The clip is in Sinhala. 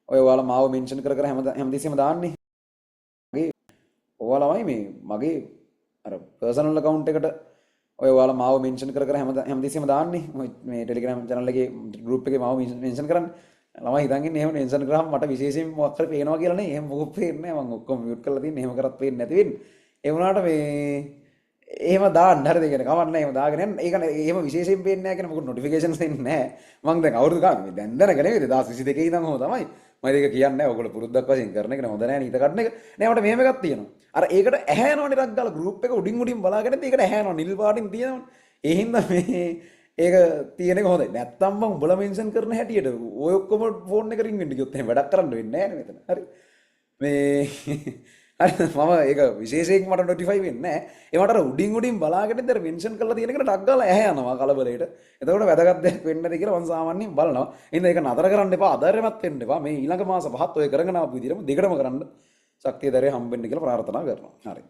ඔය ඔයාලා මාව මෙන්ෂන් කර කර හැමතිස්සෙම දාන්නේ. මගේ ඔයාලමයි මේ මගේ අර පර්සනල් account එකට ඔය ඔයාලා මාව මෙන්ෂන් කර කර හැමතිස්සෙම දාන්නේ. මේ Telegram channel එකේ group එකේ මාව මෙන්ෂන් කරන්නේ. ළමයි හිතන් ඉන්නේ එහෙම මෙන්ෂන් කරාම මට විශේෂයෙන් මොකක් හරි පේනවා කියලා නේ. එහෙම මොකක් පේන්නේ නැහැ. මම ඔක්කොම මියුට් කරලා තියෙන්නේ. එහෙම කරත් පේන්නේ නැති වෙන්නේ. ඒ වුණාට මේ එහෙම දාන්න හරිද කියන කවන්න එහෙම දාගෙන යන්න. ඒක එහෙම විශේෂයෙන් පේන්නේ නැහැ කියන මොකද නොටිෆිකේෂන්ස් එන්නේ නැහැ. මම දැන් අවුරුදු ගාන මේ දැන් දැනගෙන නෙවෙයි 2022 ඉඳන් ඔහොම තමයි. මම ඒක කියන්නේ නැහැ. ඔයගොල්ලෝ පුරුද්දක් වශයෙන් කරන එක නේ හොඳ නැහැ නීත කඩන එක. නෑ මට මෙහෙම එකක් තියෙනවා. අර ඒකට ඇහැ යනවනේ රක් ගාලා ගෲප් එක උඩින් උඩින් බලාගෙන ඉතින් ඒකට ඇහැ යනවා නිල් පාටින් තියෙනවනේ. ඒ හින්දා මේ ඒක තියෙන එක හොඳයි. නැත්තම් මම උඹලා මෙන්ෂන් කරන හැටියට ඔය ඔක්කොම ෆෝන් එක රින් වෙන්න ගියොත් එහෙම වැඩක් කරන්න වෙන්නේ නැහැ නේ මෙතන. හරි. මේ හරි මම ඒක විශේෂයෙන් මට නොටිෆයි වෙන්නේ නැහැ. ඒ මට අර උඩින් උඩින් බලාගෙන ඉතින් මෙන්ෂන් කරලා තියෙන එකට ටක් ගාලා ඇහැ යනවා කලබලයට. එතකොට වැදගත් දෙයක් වෙන්නේ නැති කියලා මම සාමාන්‍යයෙන් බලනවා. එහෙනම් ඒක නතර කරන්න එපා. අධෛර්යමත් වෙන්න එපා. මේ ඊළඟ මාස පහත් ඔය කරගෙන ආපු විදිහටම දෙකටම කරන්න ශක්තිය දරේ හම්බෙන්න කියලා ප්‍රාර්ථනා කරනවා. හරි.